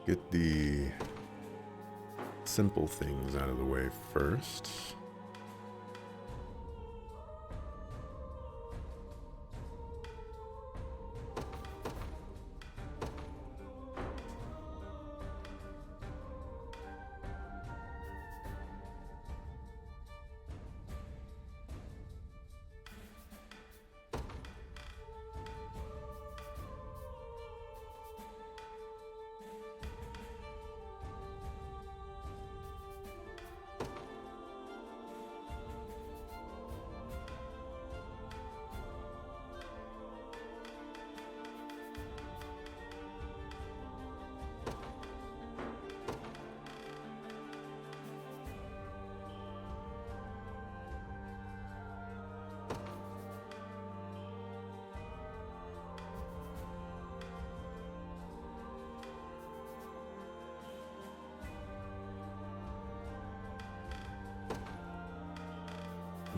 Get the simple things out of the way first.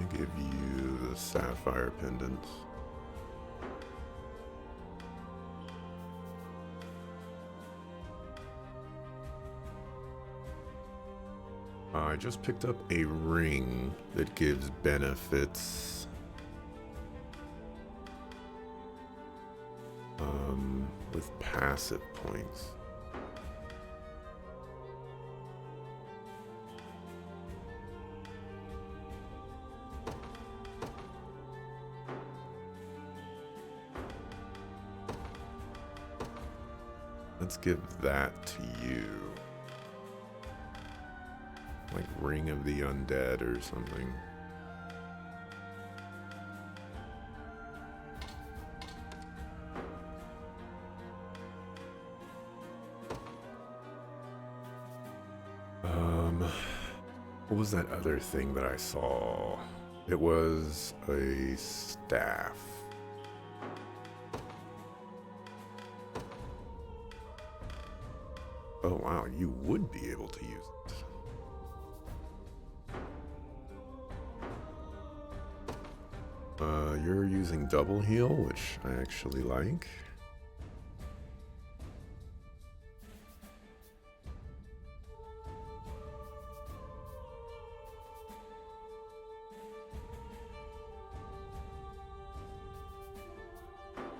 Let me give you the sapphire pendant. I just picked up a ring that gives benefits. With passive points. Let's give that to you. Like Ring of the Undead or something. What was that other thing that I saw? It was a staff. Oh wow, you would be able to use it. You're using double heal, which I actually like.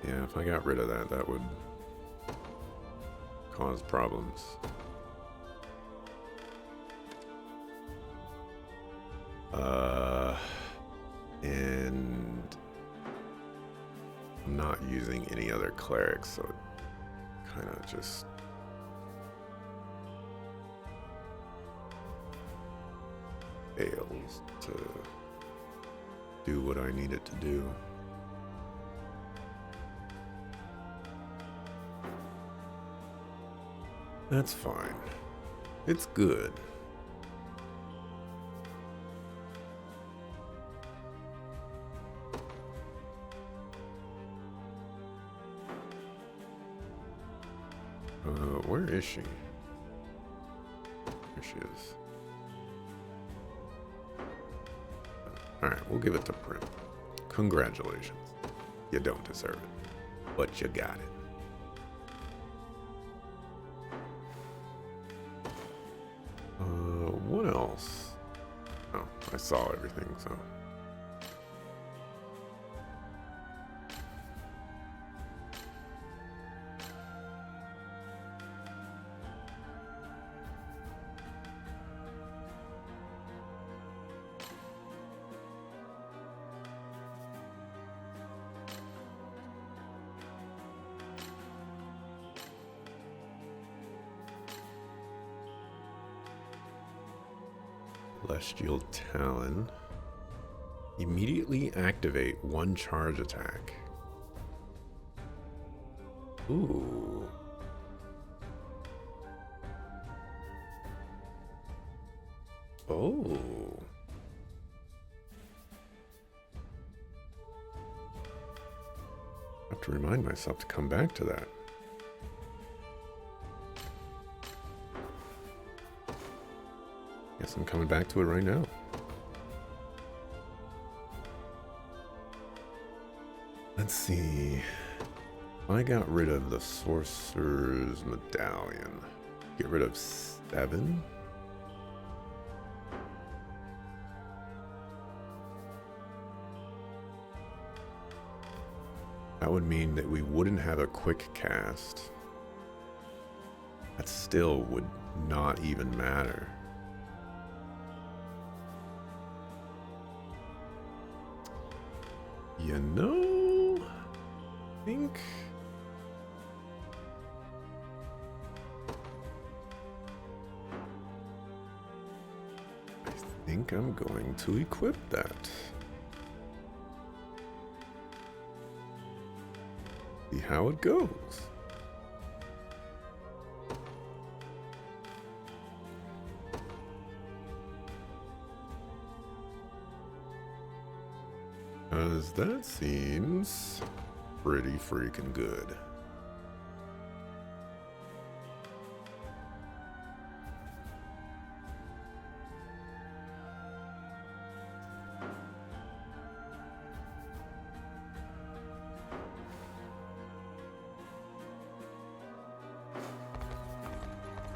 Yeah, if I got rid of that, that would cause problems. And I'm not using any other clerics, so it kind of just fails to do what I need it to do. That's fine. It's good. Where is she? There she is. Alright, we'll give it to Prim. Congratulations. You don't deserve it, but you got it. What else? Oh, I saw everything, so. Celestial Talon. Immediately activate one charge attack. Ooh. Oh. I have to remind myself to come back to that. Guess I'm coming back to it right now. Let's see. I got rid of the Sorcerer's Medallion. Get rid of 7. That would mean that we wouldn't have a quick cast. That still would not even matter. You know, I think I'm going to equip that. See how it goes. Because that seems pretty freaking good.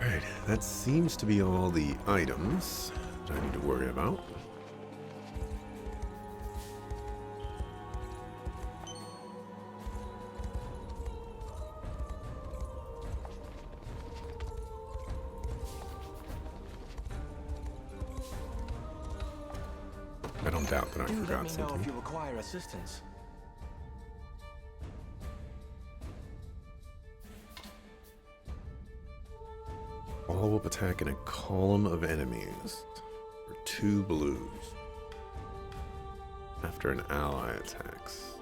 Alright, that seems to be all the items that I need to worry about. I don't doubt that I forgot something. Let me know if you require assistance. Follow up attack in a column of enemies for 2 blues after an ally attacks.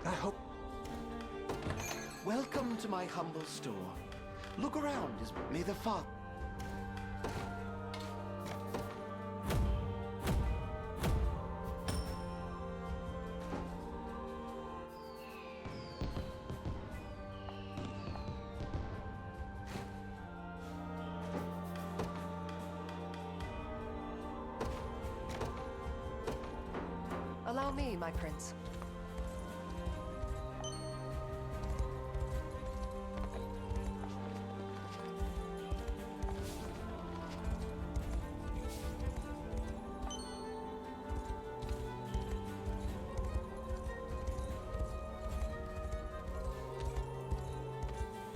I hope. Welcome to my humble store. Look around as may the Father. Allow me, my prince.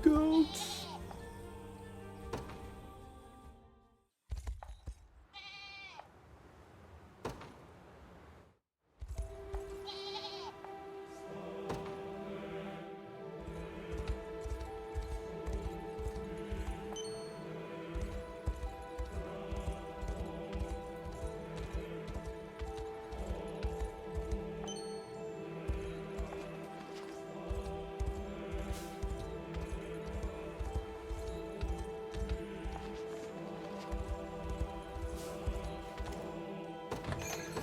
Goats.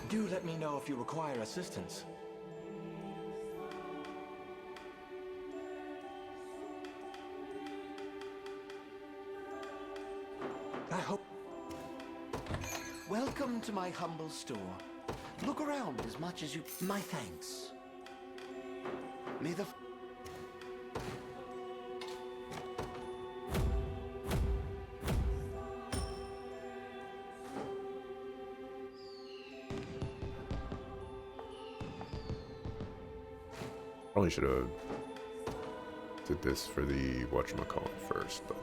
Do let me know if you require assistance. I hope. Welcome to my humble store. Look around as much as you. My thanks. May the. Probably should have did this for the whatchamacallit first, but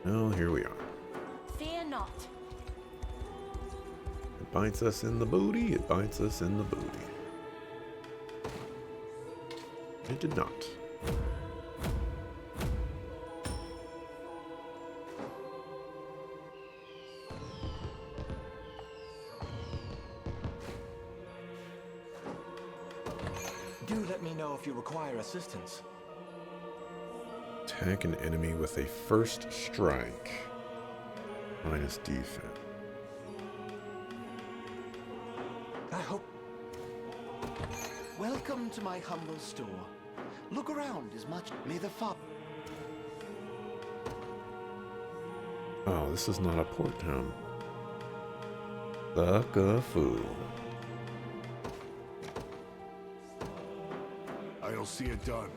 well, here we are. Fear not. It bites us in the booty, it bites us in the booty. It did not. Do let me know if you require assistance. Attack an enemy with a first strike. Minus defense. I hope. Welcome to my humble store. Look around as much. May the Father. Oh, this is not a port town. Suck a fool. I'll see it done.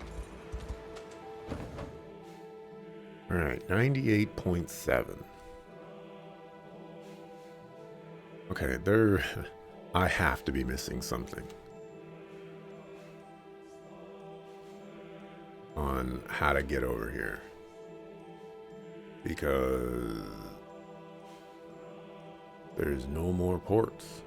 All right, 98.7. Okay, there. I have to be missing something on how to get over here. Because there's no more ports.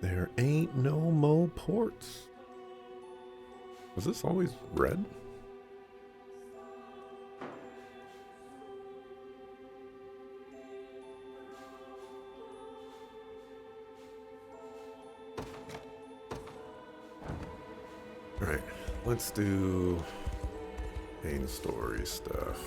There ain't no more ports. Was this always red? Alright, let's do main story stuff.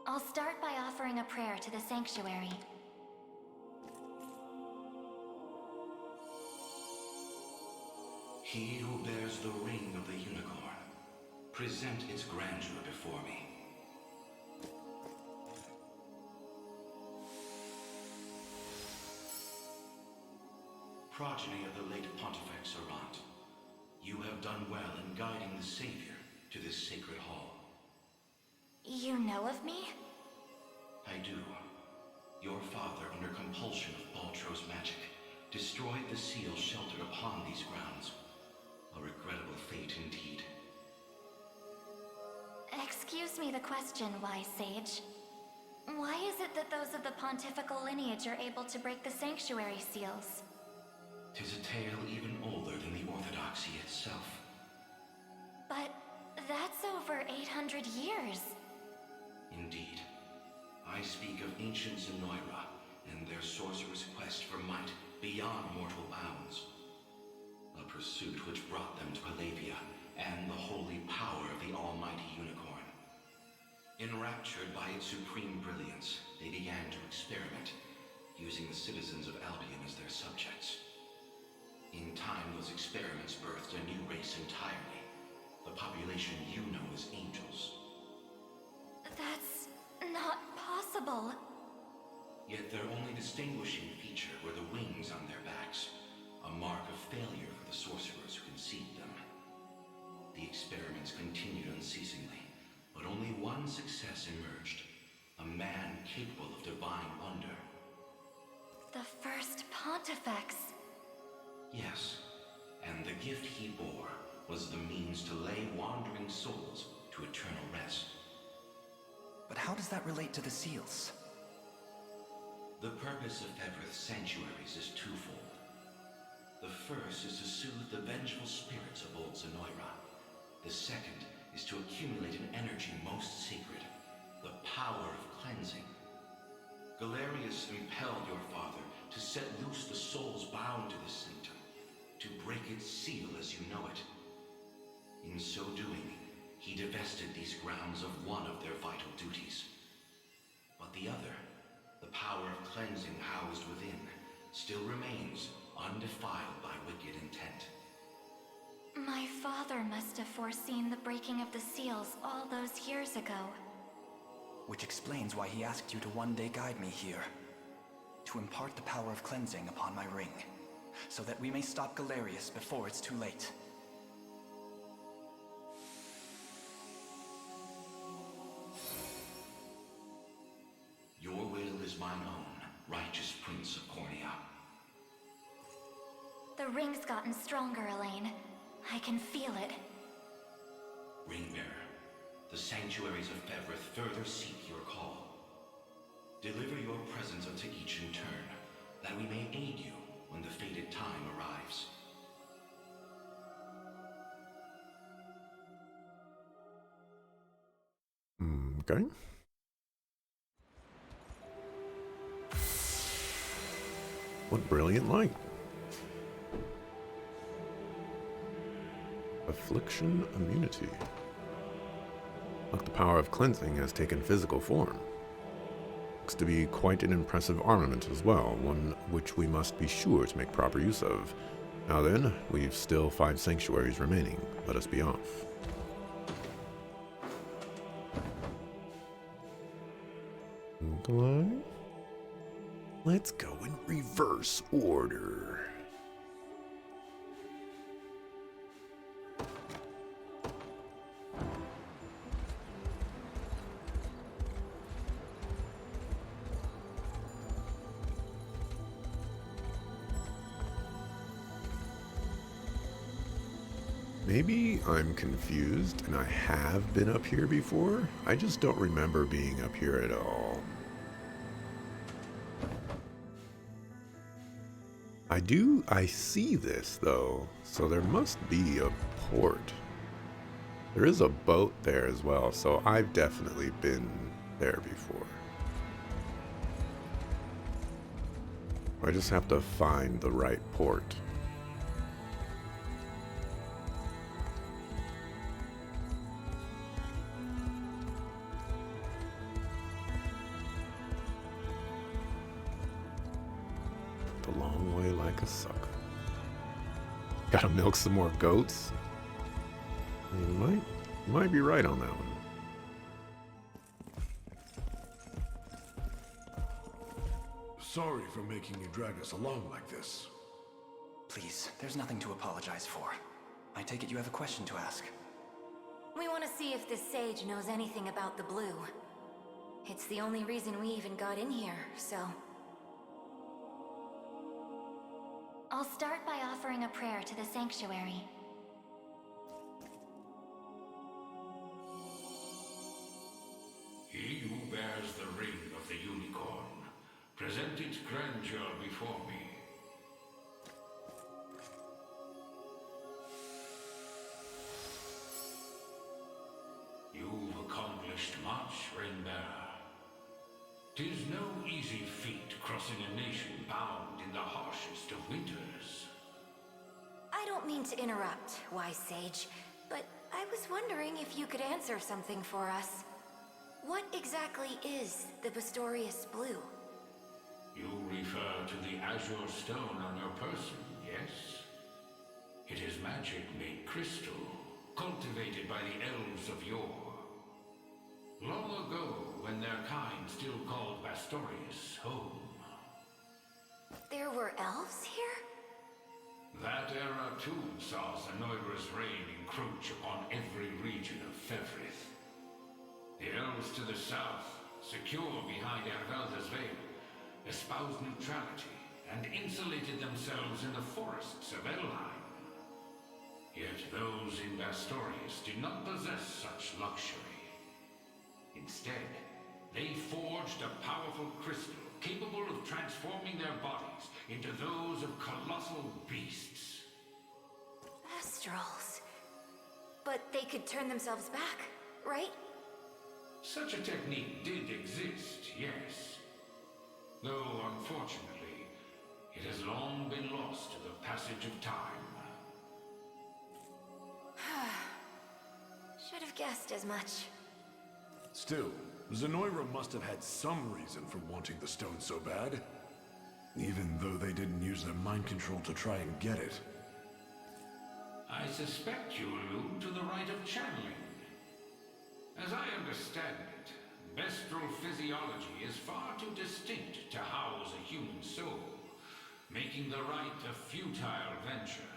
I'll start by offering a prayer to the sanctuary. He who bears the ring of the unicorn, present its grandeur before me. Progeny of the late Pontifex Errant, you have done well in guiding the Savior to this sacred hall. You know of me? I do. Your father, under compulsion of Baltro's magic, destroyed the seal sheltered upon these grounds. A regrettable fate indeed. Excuse me the question, wise sage. Why is it that those of the pontifical lineage are able to break the sanctuary seals? 'Tis a tale even older than the orthodoxy itself. But that's over 800 years. Indeed. I speak of ancient Zenoira and their sorcerer's quest for might beyond mortal bounds. A pursuit which brought them to Palavia and the holy power of the almighty unicorn. Enraptured by its supreme brilliance, they began to experiment, using the citizens of Albion as their subjects. In time, those experiments birthed a new race entirely. The population you know as angels. That's not possible. Yet their only distinguishing feature were the wings on their backs, a mark of failure for the sorcerers who conceived them. The experiments continued unceasingly, but only one success emerged. A man capable of divine wonder. The first Pontifex. Yes, and the gift he bore was the means to lay wandering souls to eternal rest. But how does that relate to the seals? The purpose of Fevrith's sanctuaries is twofold. The first is to soothe the vengeful spirits of old Zenoira. The second is to accumulate an energy most sacred, the power of cleansing. Galerius impelled your father to set loose the souls bound to this sanctum, to break its seal as you know it. In so doing, he divested these grounds of one of their vital duties. But the other, the power of cleansing housed within, still remains undefiled by wicked intent. My father must have foreseen the breaking of the seals all those years ago. Which explains why he asked you to one day guide me here. To impart the power of cleansing upon my ring, so that we may stop Galerius before it's too late. Your will is mine own, righteous Prince of Cornea. The ring's gotten stronger, Elaine. I can feel it. Ringbearer, the sanctuaries of Fevrith further seek your call. Deliver your presence unto each in turn, that we may aid you when the fated time arrives. Okay. What brilliant light. Affliction immunity. Like the power of cleansing has taken physical form. Looks to be quite an impressive armament as well, one which we must be sure to make proper use of. Now then, we've still 5 sanctuaries remaining. Let us be off. Let's go in reverse order. Maybe I'm confused and I have been up here before. I just don't remember being up here at all. I see this though, so there must be a port. There is a boat there as well, so I've definitely been there before. I just have to find the right port. A long way like a sucker. Gotta milk some more goats. You might be right on that one. Sorry for making you drag us along like this. Please, there's nothing to apologize for. I take it you have a question to ask. We want to see if this sage knows anything about the blue. It's the only reason we even got in here, so... I'll start by offering a prayer to the sanctuary. He who bears the ring of the unicorn, present its grandeur before me. You've accomplished much, Ring-bearer. 'Tis no easy feat crossing a nation bound in the harshest of winters. I don't mean to interrupt, wise sage, but I was wondering if you could answer something for us. What exactly is the Pistorius Blue? You refer to the azure stone on your person, yes? It is magic made crystal, cultivated by the elves of yore. Long ago, when their kind still called Bastorius home. There were elves here? That era too saw Zenoira's reign encroach upon every region of Fevrith. The elves to the south, secure behind Ervelda's veil, espoused neutrality and insulated themselves in the forests of Elheim. Yet those in Bastorius did not possess such luxury. Instead, they forged a powerful crystal capable of transforming their bodies into those of colossal beasts. Astrals. But they could turn themselves back, right? Such a technique did exist, yes. Though, unfortunately, it has long been lost to the passage of time. Should have guessed as much. Still, Zenoira must have had some reason for wanting the stone so bad. Even though they didn't use their mind control to try and get it. I suspect you allude to the rite of channeling. As I understand it, bestral physiology is far too distinct to house a human soul, making the rite a futile venture.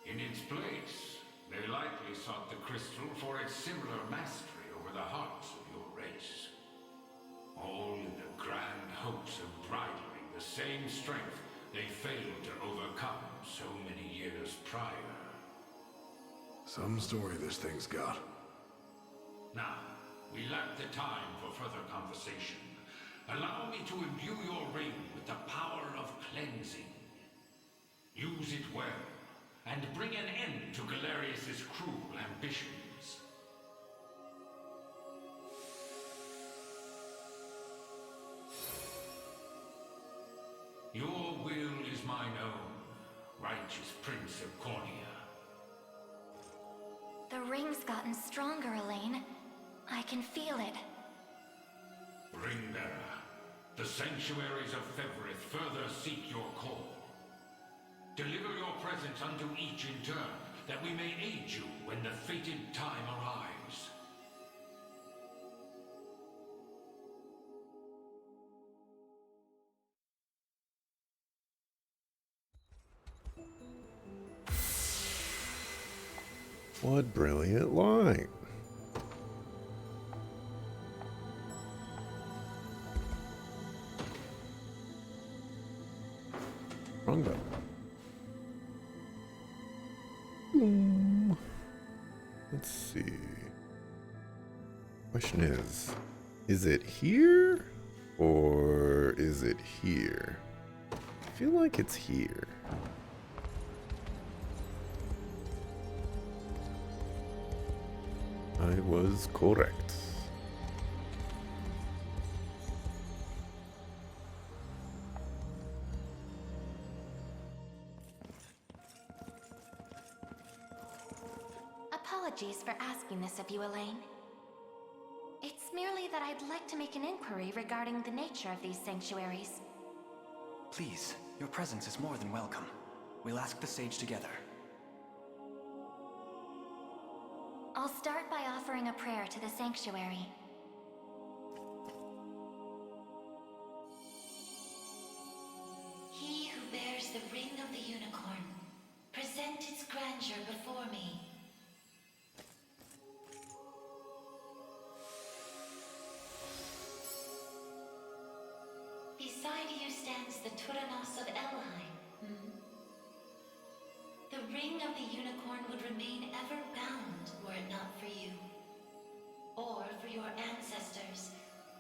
In its place, they likely sought the crystal for its similar mastery over the hearts of your race. All in the grand hopes of bridling the same strength they failed to overcome so many years prior. Some story this thing's got. Now, we lack the time for further conversation. Allow me to imbue your ring with the power of cleansing. Use it well, and bring an end to Galerius's cruel ambitions. mine own, righteous Prince of Cornea. The ring's gotten stronger, Elaine. I can feel it. Ringbearer, the sanctuaries of Fevrith further seek your call. Deliver your presence unto each in turn, that we may aid you when the fated time arrives. What brilliant line! Wrong button. Let's see. Question is it here or is it here? I feel like it's here. I was correct. Apologies for asking this of you, Elaine. It's merely that I'd like to make an inquiry regarding the nature of these sanctuaries. Please, your presence is more than welcome. We'll ask the sage together. I'll start by offering a prayer to the sanctuary. He who bears the ring of the unicorn, present its grandeur before me. Beside you stands the Turanos of Elheim. The ring of the unicorn would remain ever bound were it not for you. Or for your ancestors,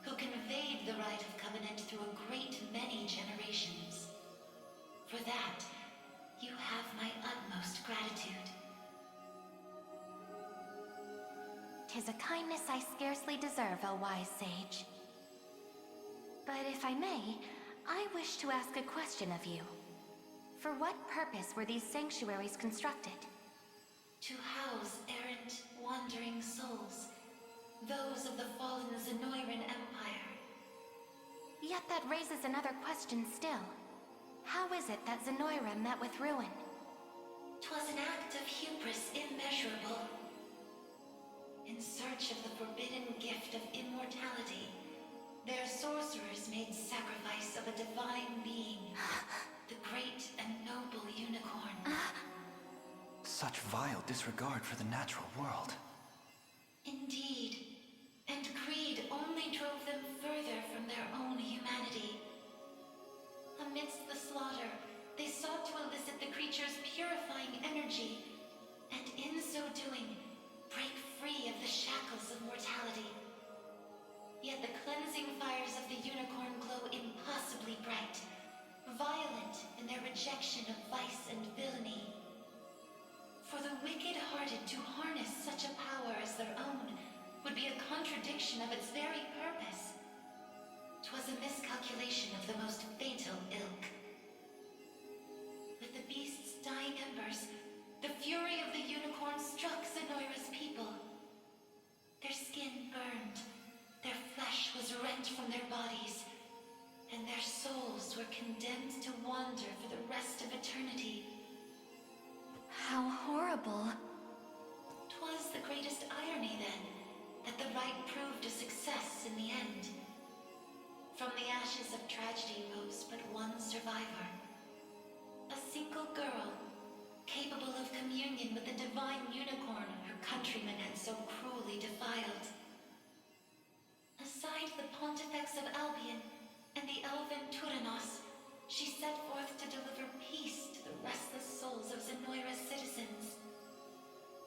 who conveyed the rite of covenant through a great many generations. For that, you have my utmost gratitude. 'Tis a kindness I scarcely deserve, O wise sage. But if I may, I wish to ask a question of you. For what purpose were these sanctuaries constructed? To house errant, wandering souls, those of the fallen Zenoiran Empire. Yet that raises another question still. How is it that Zenoira met with ruin? 'Twas an act of hubris immeasurable. In search of the forbidden gift of immortality, their sorcerers made sacrifice of a divine being, the great and noble unicorn. Such vile disregard for the natural world. Indeed. And greed only drove them further from their own humanity. Amidst the slaughter, they sought to elicit the creature's purifying energy, and in so doing, break free of the shackles of mortality. Yet the cleansing fires of the unicorn glow impossibly bright, violent in their rejection of vice and villainy. For the wicked-hearted to harness such a power as their own would be a contradiction of its very purpose. 'Twas a miscalculation of the most fatal ilk. With the beast's dying embers, the fury of the unicorn struck Zenoira's people. Their skin burned, their flesh was rent from their bodies, and their souls were condemned to wander for the rest of eternity. How horrible. 'Twas the greatest irony, then, that the rite proved a success in the end. From the ashes of tragedy rose but one survivor. A single girl, capable of communion with the divine unicorn her countrymen had so cruelly defiled. Aside the Pontifex of Albion and the elven Turanos, she set forth to deliver peace to the restless souls of Zenoira's citizens.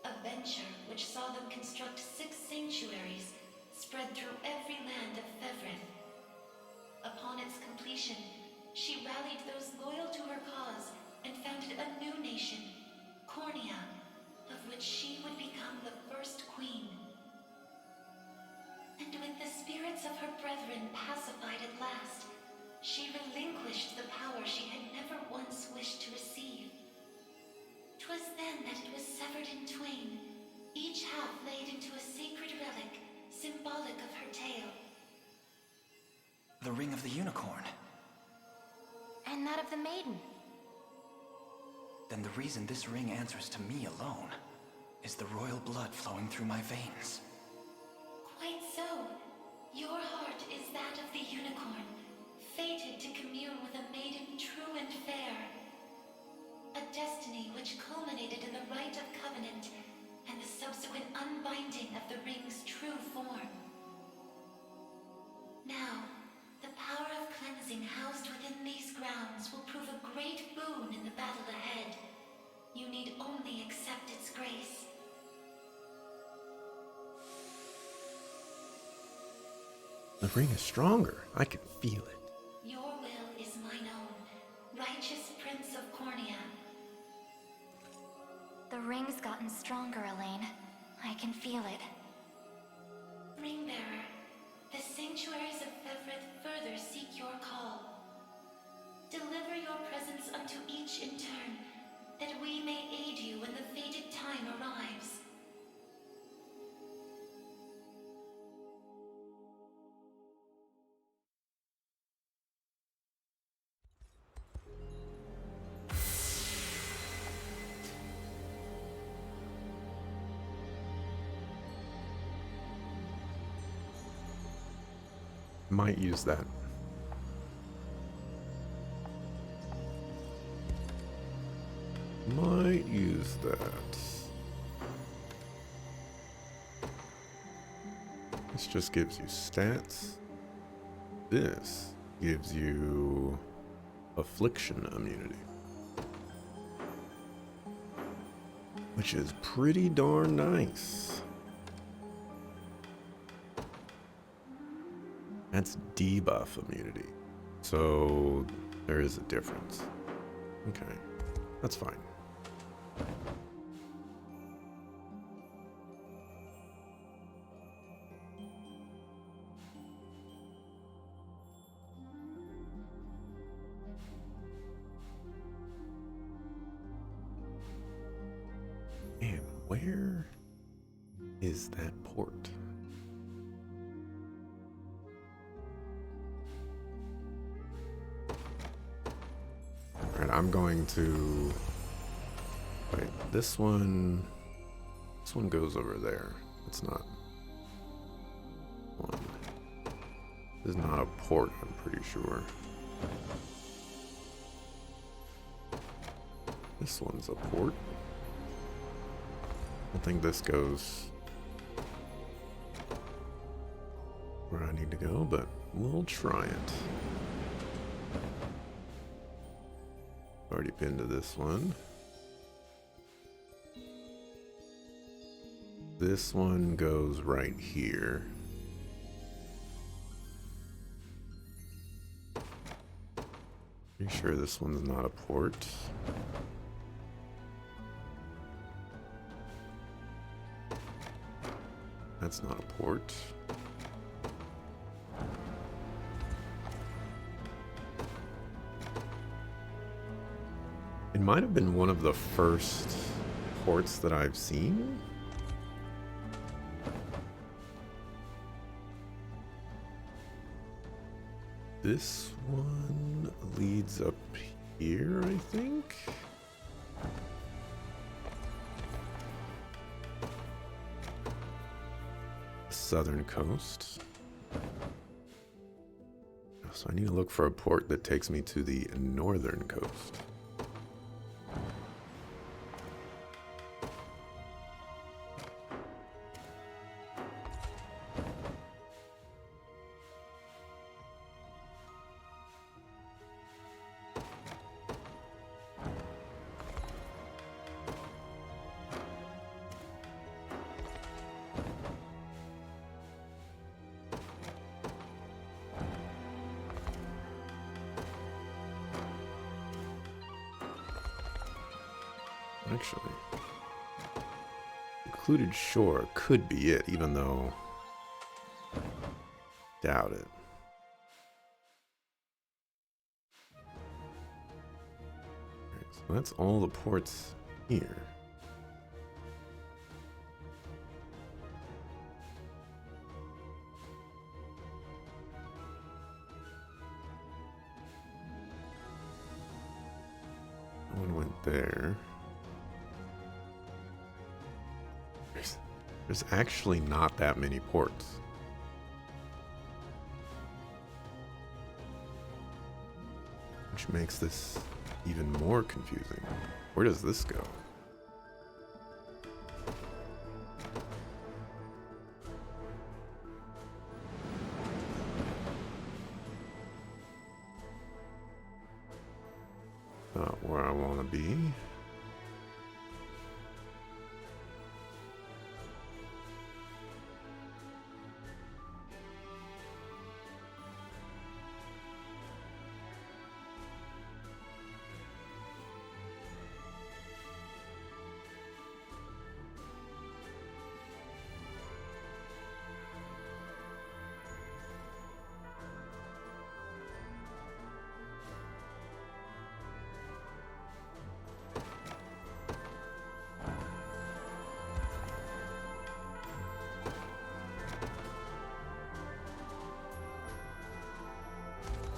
A venture which saw them construct 6 sanctuaries spread through every land of Fevrith. Upon its completion, she rallied those loyal to her cause and founded a new nation, Cornea, of which she would become the first queen. And with the spirits of her brethren pacified at last, she relinquished the power she had never once wished of the unicorn. And that of the maiden. Then the reason this ring answers to me alone is the royal blood flowing through my veins. Quite so. Your heart is that of the unicorn, fated to commune with a maiden true and fair. A destiny which culminated in the rite of covenant and the subsequent unbinding of the ring's true form. Now, the power of cleansing housed within these grounds will prove a great boon in the battle ahead. You need only accept its grace. The ring is stronger. I can feel it. Your will is mine own, righteous Prince of Cornea. The ring's gotten stronger, Elaine. I can feel it. Ringbearer, the sanctuaries of Fevrid further seek your call. Deliver your presence unto each in turn, that we may aid you when the fated time arrives. Might use that. Might use that. This just gives you stats. This gives you affliction immunity, which is pretty darn nice. That's debuff immunity. So there is a difference. Okay, that's fine. And where is that port? Alright, I'm going to... Wait, this one goes over there. It's not one. This is not a port, I'm pretty sure. This one's a port. I don't think this goes where I need to go, but we'll try it. Already been to this one. This one goes right here. Pretty sure this one's not a port. That's not a port. It might have been one of the first ports that I've seen. This one leads up here, I think. Southern coast. So I need to look for a port that takes me to the northern coast. Actually, included shore could be it, even though doubt it. Alright, so that's all the ports here. One went there. There's actually not that many ports. Which makes this even more confusing. Where does this go? Not where I want to be.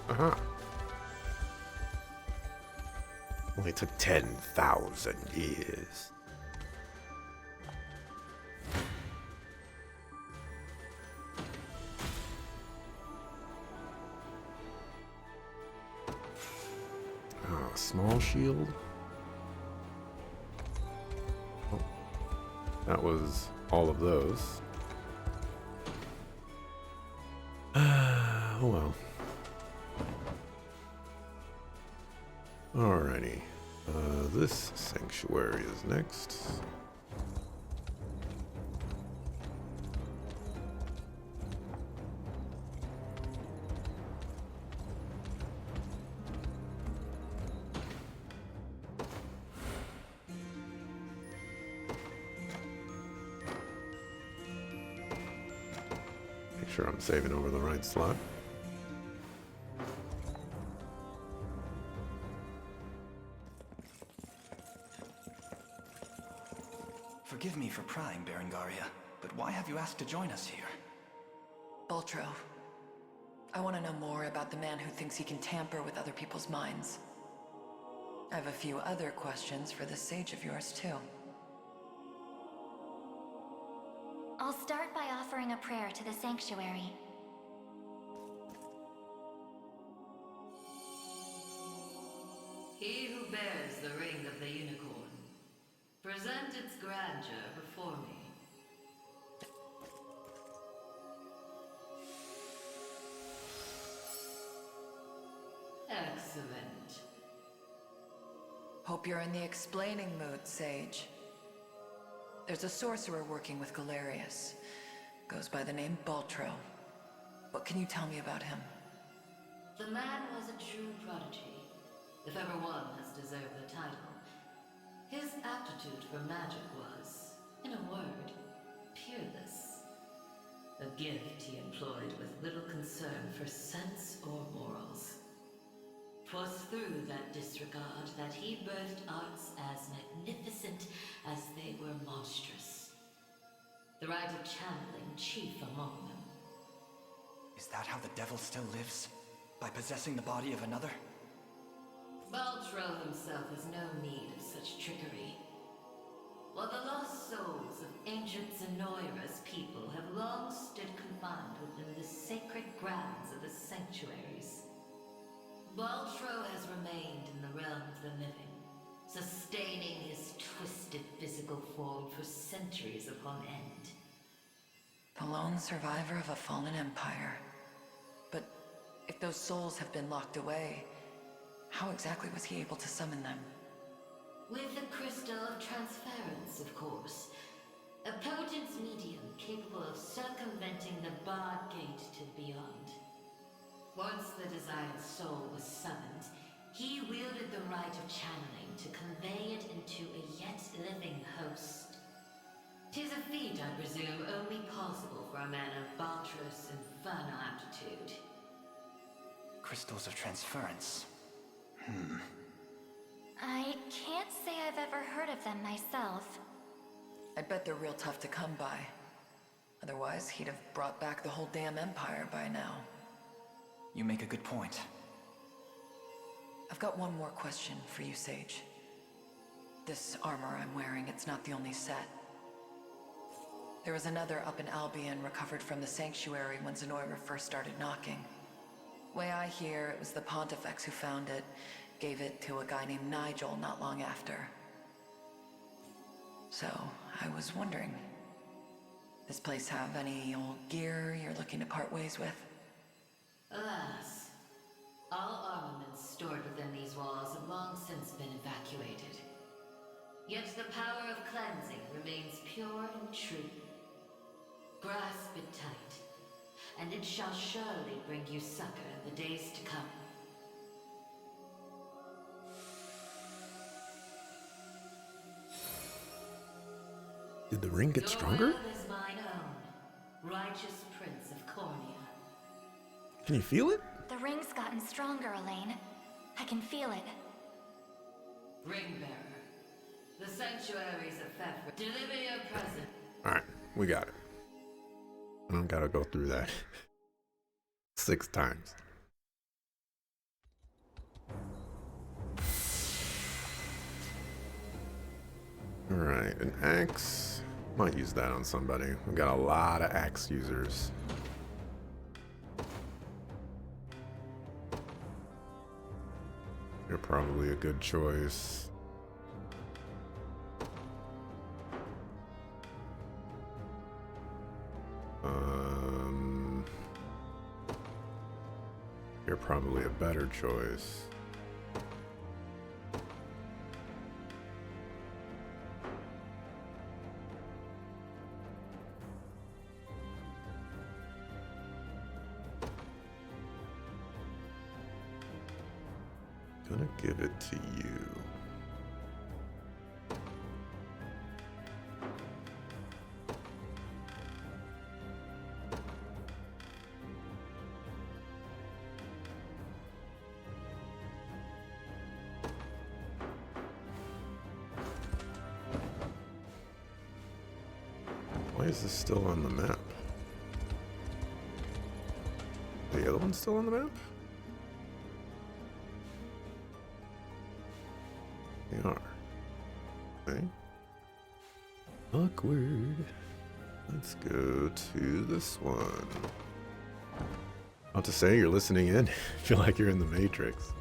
Uh-huh. Only took 10,000 years. Small shield. Oh, that was all of those. Oh well. Alrighty. This sanctuary is next. Make sure I'm saving over the right slot. Forgive me for prying, Berengaria, but why have you asked to join us here? Baltro, I want to know more about the man who thinks he can tamper with other people's minds. I have a few other questions for this sage of yours, too. I'll start by offering a prayer to the sanctuary. He who bears the ring of the unicorn, present its grandeur before me. Excellent. Hope you're in the explaining mood, Sage. There's a sorcerer working with Galerius. Goes by the name Baltro. What can you tell me about him? The man was a true prodigy, if ever one has deserved the title. His aptitude for magic was, in a word, peerless. A gift he employed with little concern for sense or morals. 'Twas through that disregard that he birthed arts as magnificent as they were monstrous. The rite of channeling chief among them. Is that how the devil still lives? By possessing the body of another? Baltro himself has no need of such trickery. While the lost souls of ancient Zenoira's people have long stood confined within the sacred grounds of the sanctuaries, Baltro has remained in the realm of the living, sustaining his twisted physical form for centuries upon end. The lone survivor of a fallen empire. But if those souls have been locked away, how exactly was he able to summon them? With the crystal of transference, of course. A potent medium capable of circumventing the barred gate to beyond. Once the desired soul was summoned, he wielded the rite of channeling to convey it into a yet living host. 'Tis a feat, I presume, only possible for a man of Baltro's infernal aptitude. Crystals of transference. I can't say I've ever heard of them myself. I bet they're real tough to come by. Otherwise, he'd have brought back the whole damn empire by now. You make a good point. I've got one more question for you, Sage. this armor I'm wearing, it's not the only set. There was another up in Albion recovered from the Sanctuary when Zenoira first started knocking. Way I hear, it was the Pontifex who found it, gave it to a guy named Nigel not long after. So, I was wondering, this place have any old gear you're looking to part ways with? Alas, all armaments stored within these walls have long since been evacuated. Yet the power of cleansing remains pure and true. Grasp it tight, and it shall surely bring you succor in the days to come. Did the ring get stronger? Your realm is mine own, righteous Prince of Cornea. Can you feel it? The ring's gotten stronger, Elaine. I can feel it. Ringbearer, the sanctuaries of Fevre, deliver your present. Alright, we got it. I don't gotta go through that 6 times. Alright, an axe. Might use that on somebody. We got a lot of axe users. You're probably a good choice. You're probably a better choice. Gonna give it to you. Why is this still on the map? The other one's still on the map? They are. Okay. Awkward. Let's go to this one. Not to say you're listening in. Feel like you're in the Matrix.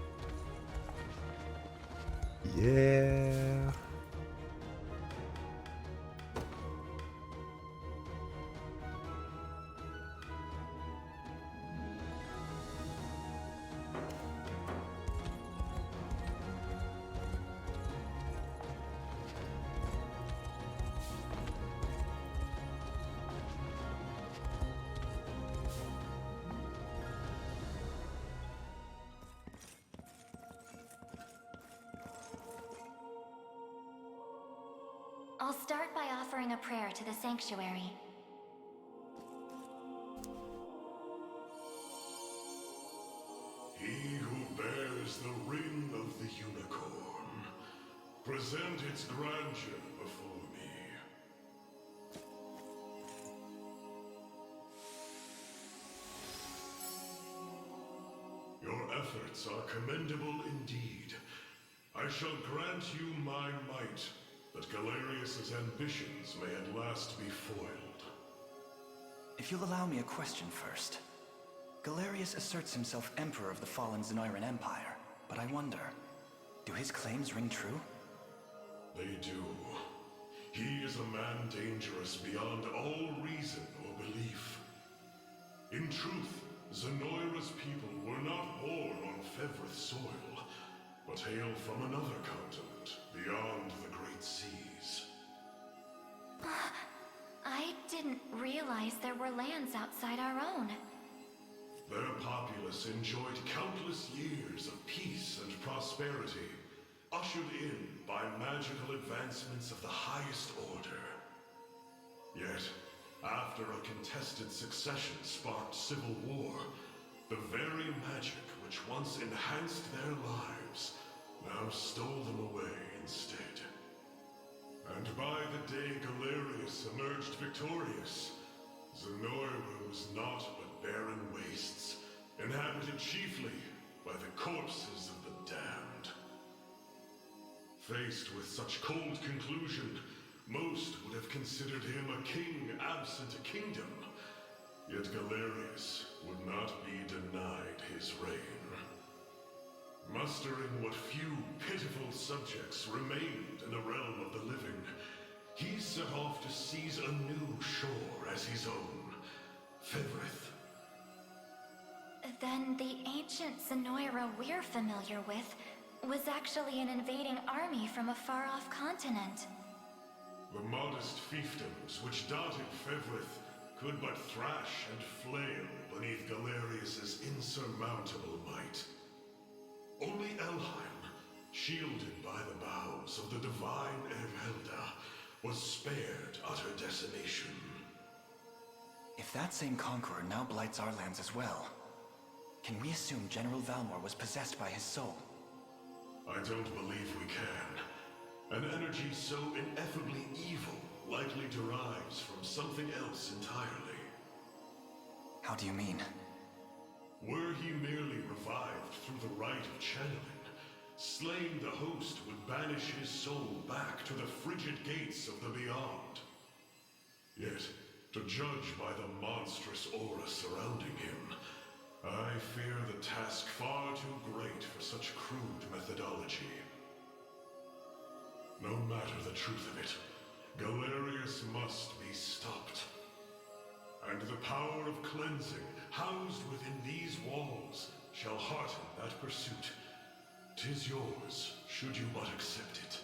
Yeah. I'll start by offering a prayer to the sanctuary. He who bears the ring of the unicorn, present its grandeur before me. Your efforts are commendable indeed. I shall grant you my might, that Galerius's ambitions may at last be foiled. If you'll allow me a question first. Galerius asserts himself Emperor of the fallen Zenoiran Empire, but I wonder, do his claims ring true? They do. He is a man dangerous beyond all reason or belief. In truth, Zenoira's people were not born on Fevrith soil, but hail from another continent, beyond the Great Seas. I didn't realize there were lands outside our own. Their populace enjoyed countless years of peace and prosperity, ushered in by magical advancements of the highest order. Yet, after a contested succession sparked civil war, the very magic which once enhanced their lives now stole them away instead. And by the day Galerius emerged victorious, Zenoira was naught but barren wastes, inhabited chiefly by the corpses of the damned. Faced with such cold conclusion, most would have considered him a king absent a kingdom. Yet Galerius would not be denied his reign. Mustering what few pitiful subjects remained in the realm of the living, he set off to seize a new shore as his own, Fevrith. Then the ancient Zenoira we're familiar with was actually an invading army from a far-off continent. The modest fiefdoms which dotted Fevrith could but thrash and flail beneath Galerius's insurmountable might. Only Elheim, shielded by the boughs of the divine Ervelda, was spared utter decimation. If that same conqueror now blights our lands as well, can we assume General Valmor was possessed by his soul? I don't believe we can. An energy so ineffably evil likely derives from something else entirely. How do you mean? Were he merely revived through the rite of channeling, slaying the host would banish his soul back to the frigid gates of the beyond. Yet, to judge by the monstrous aura surrounding him, I fear the task far too great for such crude methodology. No matter the truth of it, Galerius must be stopped. And the power of cleansing housed within these walls shall hearten that pursuit. 'Tis yours, should you but accept it.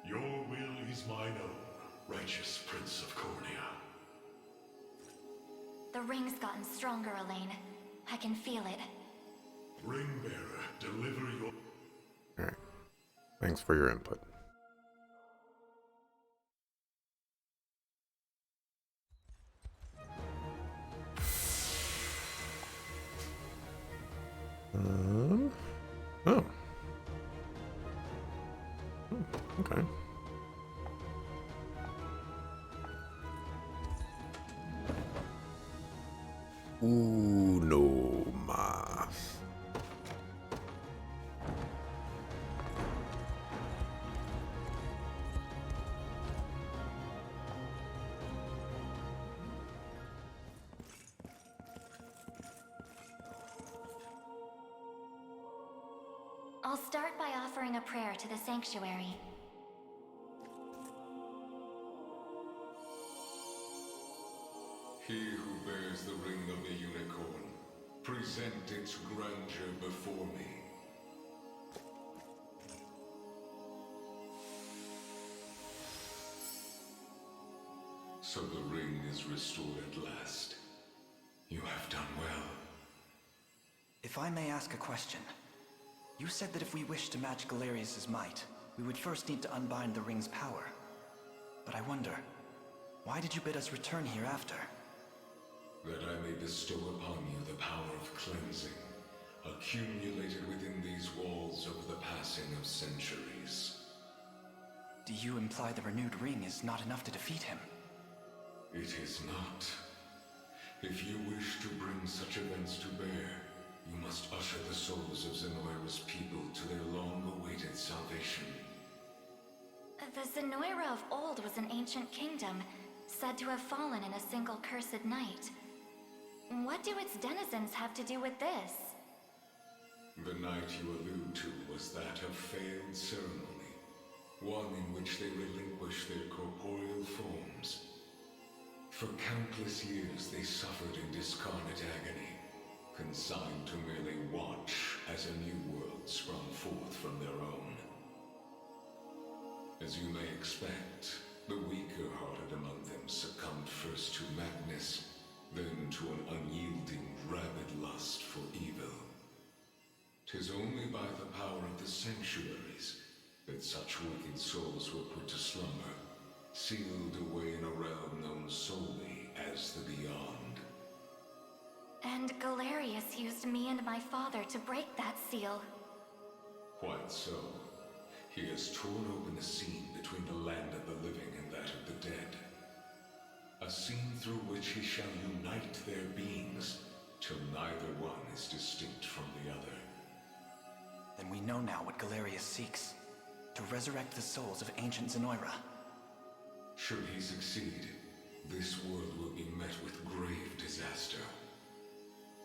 Your will is mine own, righteous Prince of Cornea. The ring's gotten stronger, Elaine. I can feel it. Ringbearer, deliver your... Alright. Thanks for your input. Oh. Okay. No más. I'll start by offering a prayer to the sanctuary. He who bears the ring of the unicorn, present its grandeur before me. So the ring is restored at last. You have done well. If I may ask a question. You said that if we wished to match Galerius's might, we would first need to unbind the ring's power. But I wonder, why did you bid us return here after? That I may bestow upon you the power of cleansing, accumulated within these walls over the passing of centuries. Do you imply the renewed ring is not enough to defeat him? It is not. If you wish to bring such events to bear, you must usher the souls of Zenoira's people to their long-awaited salvation. The Zenoira of old was an ancient kingdom, said to have fallen in a single cursed night. What do its denizens have to do with this? The night you allude to was that of failed ceremony, one in which they relinquished their corporeal forms. For countless years they suffered in discarnate agony, consigned to merely watch as a new world sprung forth from their own. As you may expect, the weaker-hearted among them succumbed first to madness, then to an unyielding, rabid lust for evil. 'Tis only by the power of the sanctuaries that such wicked souls were put to slumber, sealed away in a realm known solely as the Beyond. And Galerius used me and my father to break that seal. Quite so. He has torn open a seam between the land of the living and that of the dead. A seam through which he shall unite their beings, till neither one is distinct from the other. Then we know now what Galerius seeks. To resurrect the souls of ancient Zenoira. Should he succeed, this world will be met with grave disaster.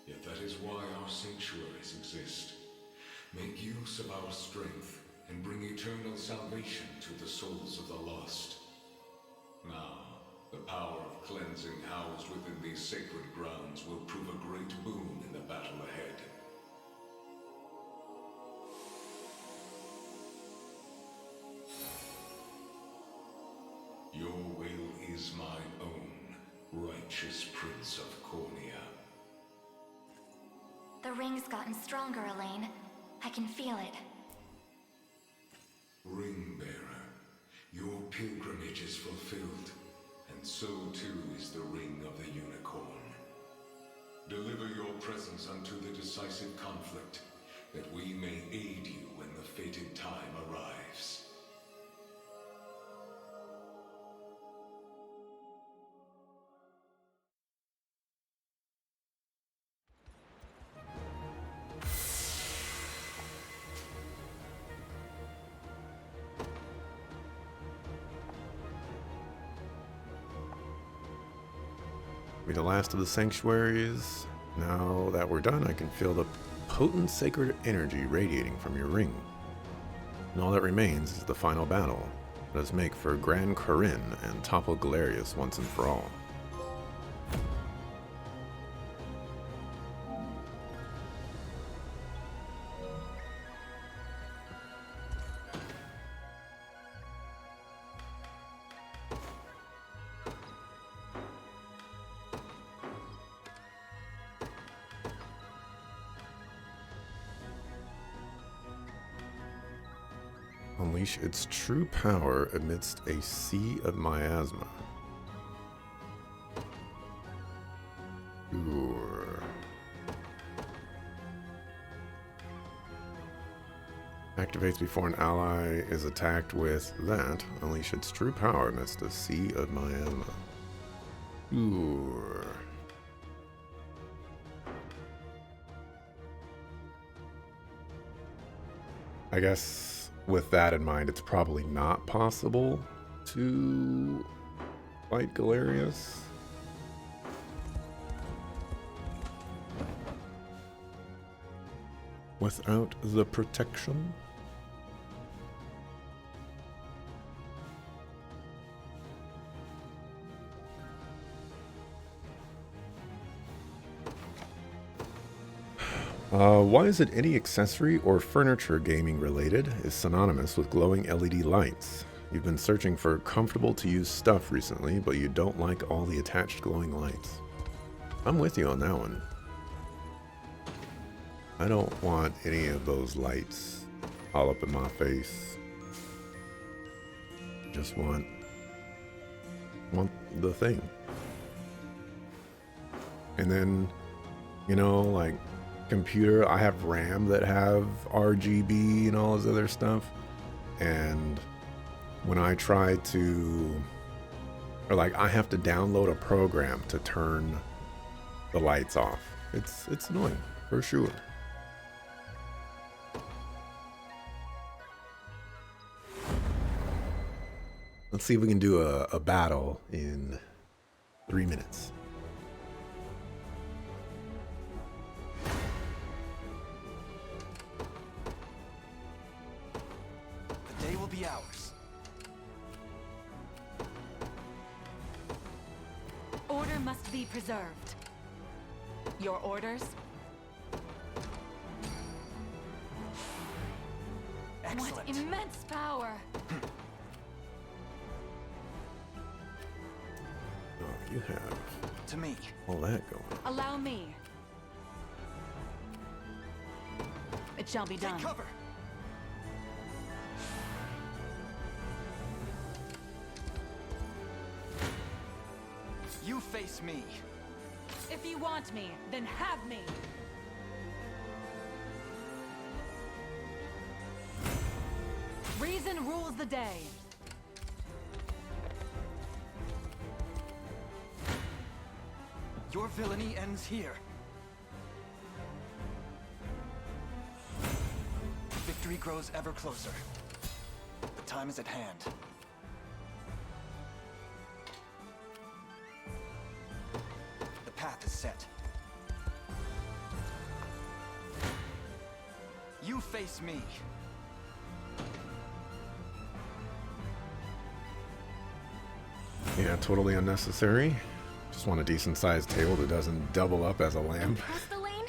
Yet that is why our sanctuaries exist. Make use of our strength and bring eternal salvation to the souls of the lost. Now, the power of cleansing housed within these sacred grounds will prove a great boon in the battle ahead. Your will is mine own, righteous Prince of Cornea. The ring's gotten stronger, Elaine. I can feel it. Ring-bearer, your pilgrimage is fulfilled, and so too is the ring of the unicorn. Deliver your presence unto the decisive conflict, that we may aid you when the fated time arrives. Be the last of the sanctuaries. Now that we're done, I can feel the potent sacred energy radiating from your ring. And all that remains is the final battle. Let us make for Gran Corinne and topple Galerius once and for all. Unleash its true power amidst a sea of miasma. Sure. Activates before an ally is attacked with that. Unleash its true power amidst a sea of miasma. Sure. I guess with that in mind, it's probably not possible to fight Galerius. Without the protection. Why is it any accessory or furniture gaming related is synonymous with glowing LED lights? You've been searching for comfortable to use stuff recently, but you don't like all the attached glowing lights. I'm with you on that one. I don't want any of those lights all up in my face. Just want the thing. And then, you know, like computer, I have RAM that have RGB and all this other stuff, and when I try to, or like I have to download a program to turn the lights off. It's annoying for sure. Let's see if we can do a battle in 3 minutes. Ours. Order must be preserved. Your orders? Excellent. What immense power! Oh, you have to me all that going on. Allow me. It shall be done. Take cover. You face me. If you want me, then have me. Reason rules the day. Your villainy ends here. victory grows ever closer. The time is at hand. The path is set. You face me. Yeah, totally unnecessary. Just want a decent-sized table that doesn't double up as a lamp. Across the lane?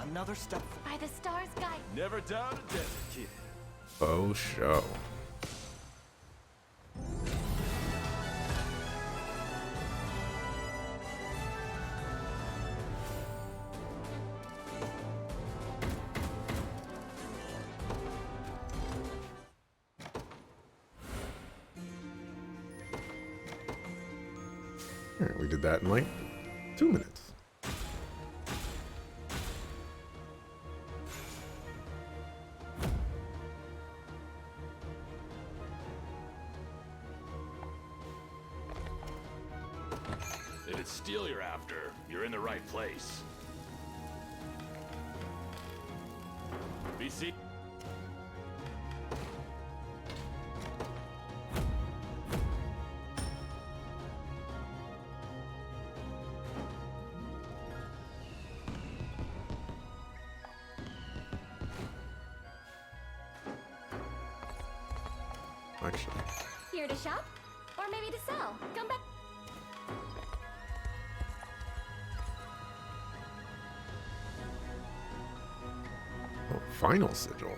Another step. By the stars' guide. Never down a desert, kid. Oh, show. Alright, we did that in like 2 minutes. If it's steel you're after, you're in the right place. BC. Actually, Here to shop? Or maybe to sell? Come back. oh, final sigil.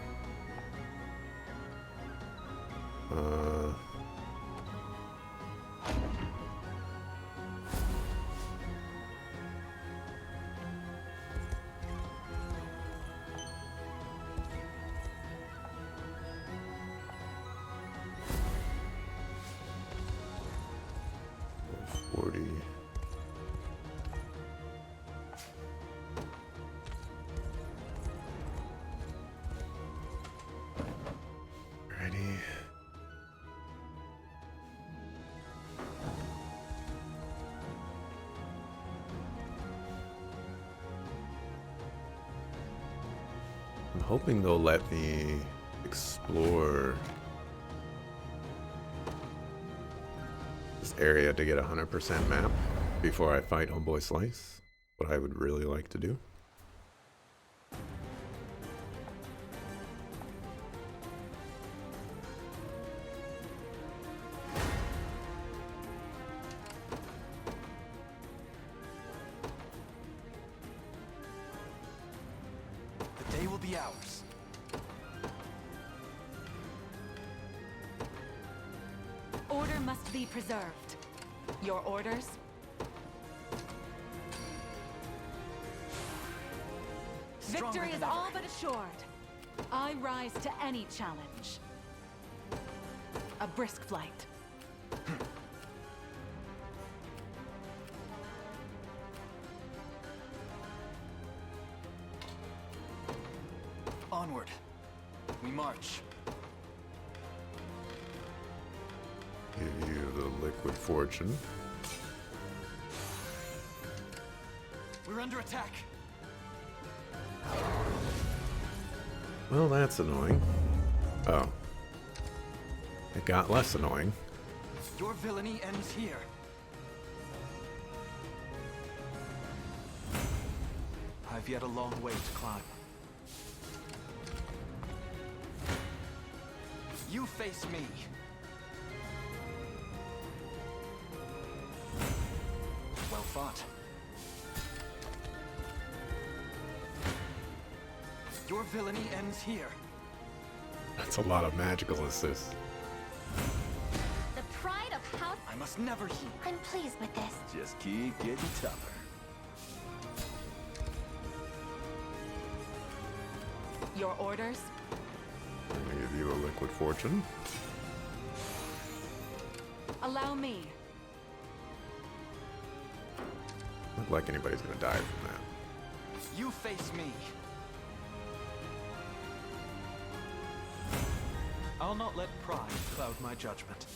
Ready. I'm hoping they'll let me explore this area to get a 100% map before I fight Homeboy Slice. What I would really like to do. The day will be ours. Order must be preserved. Your orders? Stronger Victory is than all ever. but assured. I rise to any challenge. A brisk flight. Onward. We march. Give you the liquid fortune. We're under attack. Well, that's annoying. Oh. It got less annoying. Your villainy ends here. I've yet a long way to climb. You face me. Well fought. Your villainy ends here. That's a lot of magical assists. The pride of House. I must never heed. I'm pleased with this. Just keep getting tougher. Your orders? I'm gonna give you a liquid fortune. Allow me. Look like anybody's gonna die from that. You face me. I'll not let pride cloud my judgment.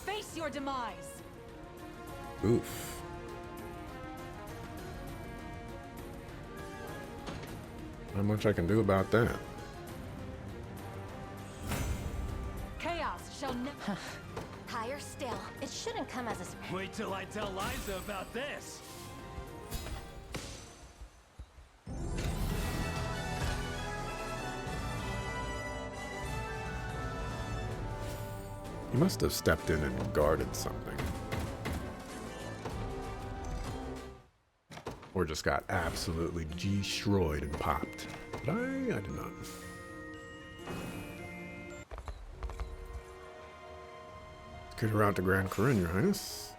Face your demise. Oof. Not much I can do about that. Chaos shall never. Higher still. It shouldn't come as a... Wait till I tell Liza about this. He must have stepped in and guarded something. Or just got absolutely destroyed and popped. But I did not. Get her out to Grand Corinne, Your Highness.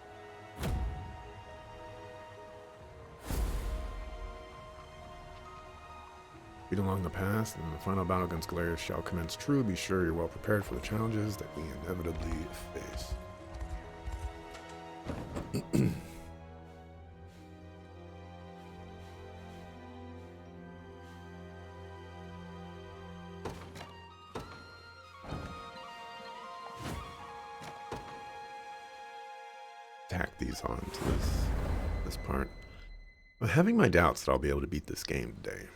Feet along the path, and the final battle against Galerius shall commence true. Be sure you're well prepared for the challenges that we inevitably face. Tack these on to this part. I'm having my doubts that I'll be able to beat this game today.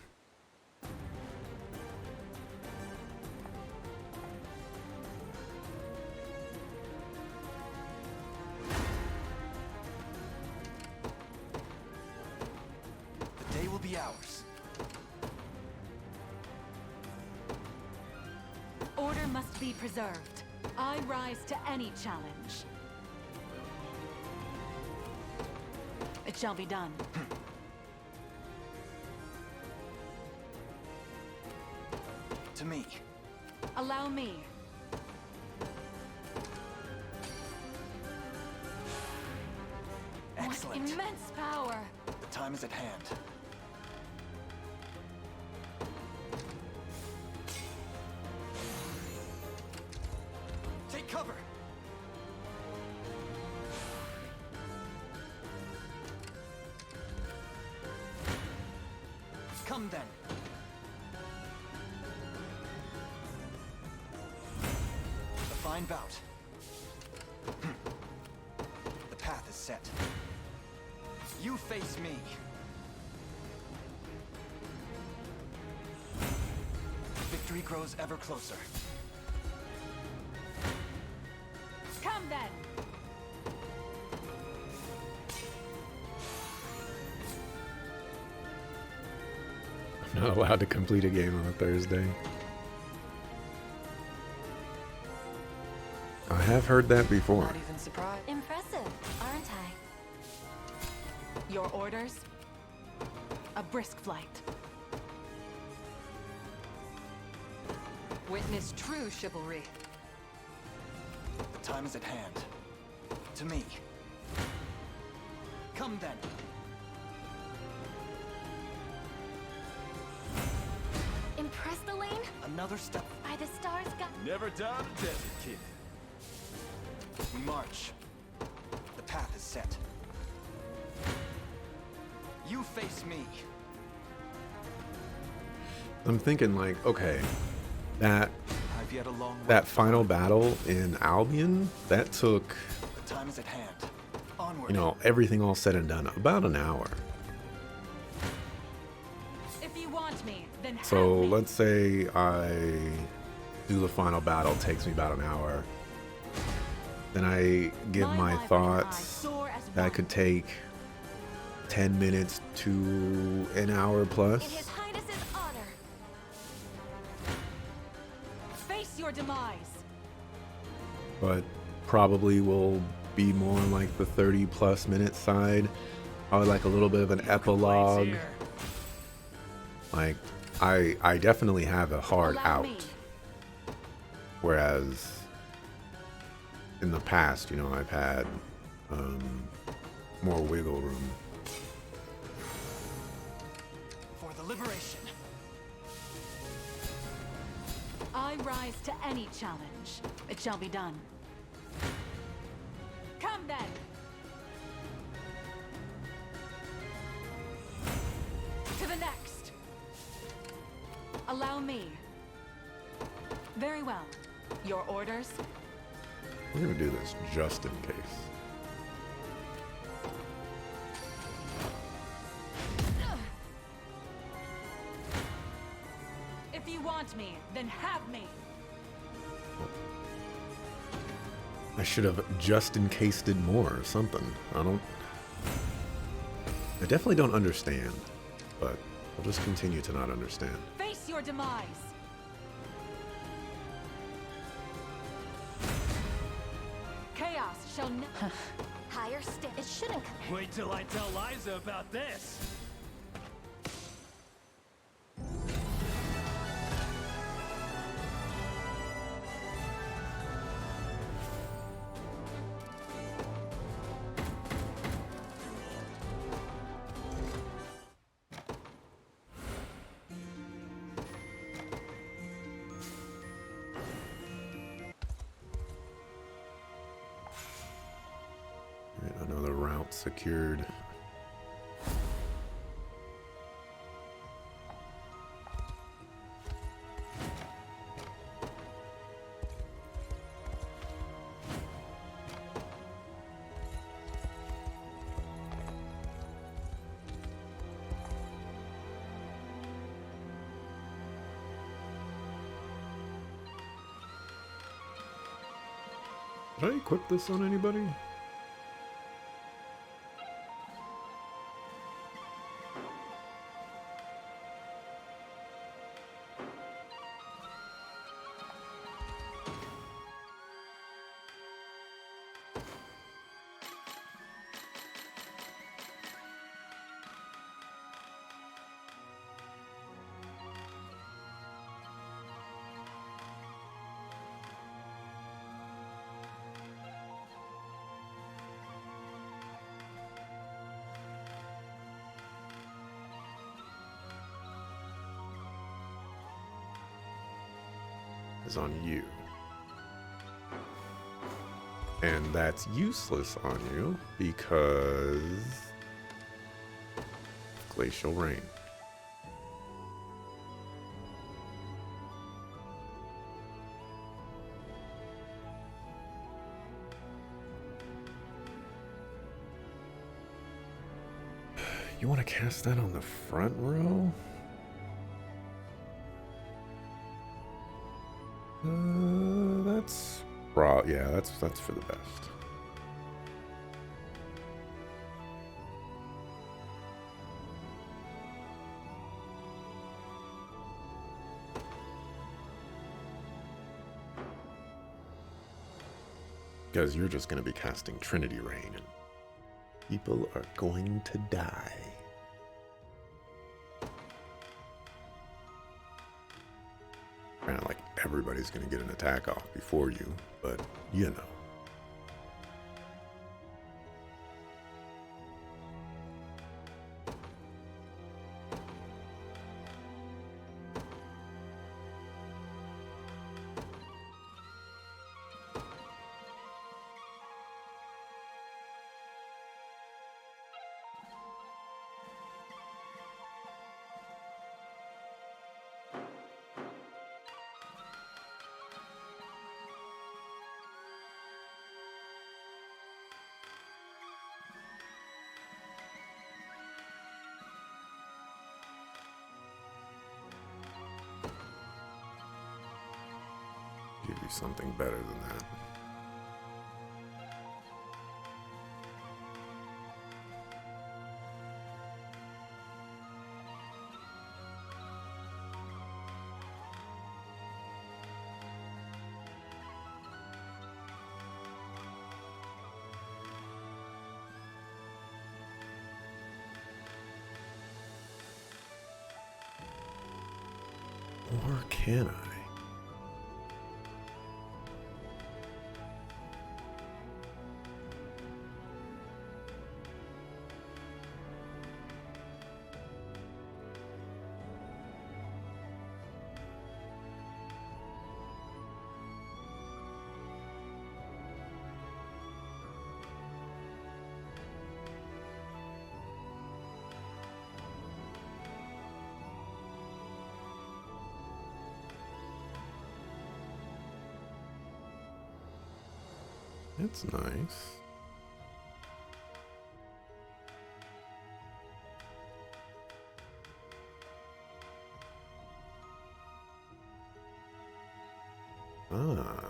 The day will be ours. Order must be preserved. I rise to any challenge. It shall be done. To me. Allow me. Excellent. What immense power! The time is at hand. Take cover! Come then. A fine bout. The path is set. You face me. Victory grows ever closer. Come then! Not allowed to complete a game on a Thursday. I have heard that before. Not even surprised. Impressive, aren't I? Your orders? A brisk flight. Witness true chivalry. The time is at hand. To me. Come then. Impressed, Elaine? Another step. By the stars, God. Never doubt a desert kid. We march. The path is set. You face me. I'm thinking like, okay, that I've yet a long way. that final battle in Albion, that took, The time is at hand. Onward. you know, everything all said and done, about an hour. If you want me, then have So me. let's say I do the final battle, takes me about an hour. Then I give my life and I thoughts. soar as That one. could take 10 minutes to an hour In plus. His Highness's honor. Face your demise. But probably will be more like the 30 plus minute side. Probably like a little bit of an epilogue. Like, I definitely have a hard Allow out. me. Whereas in the past, you know, I've had more wiggle room. For the liberation. I rise to any challenge. It shall be done. Come then! To the next! Allow me. Very well. Your orders? We're gonna do this just in case. If you want me, then have me. I should have just in case did more or something. I definitely don't understand, but I'll just continue to not understand. Face your demise. Chaos shall Higher it shouldn't come. Wait till I tell Liza about this. Another route secured. Did I equip this on anybody? Is on you. And that's useless on you because glacial rain. You want to cast that on the front row? That's yeah, that's for the best. Because you're just going to be casting Trinity Rain, and people are going to die. Kind of like everybody's going to get an attack off before you, but you know. Give you something better than that. Or can I? That's nice. Ah.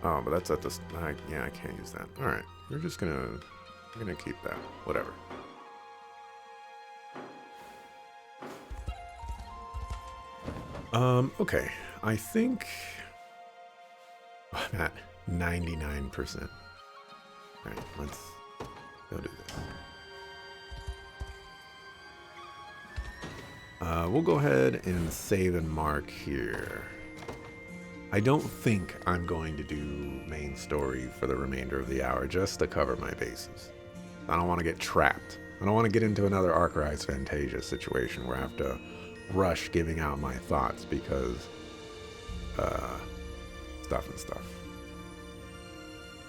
Oh, but that's at the... yeah, I can't use that. Alright, we're gonna keep that. Whatever. Okay. I think I'm at 99%. Alright, let's go do this. We'll go ahead and save and mark here. I don't think I'm going to do main story for the remainder of the hour, just to cover my bases. I don't want to get trapped. I don't want to get into another Arc Rise Fantasia situation where I have to rush giving out my thoughts because stuff and stuff.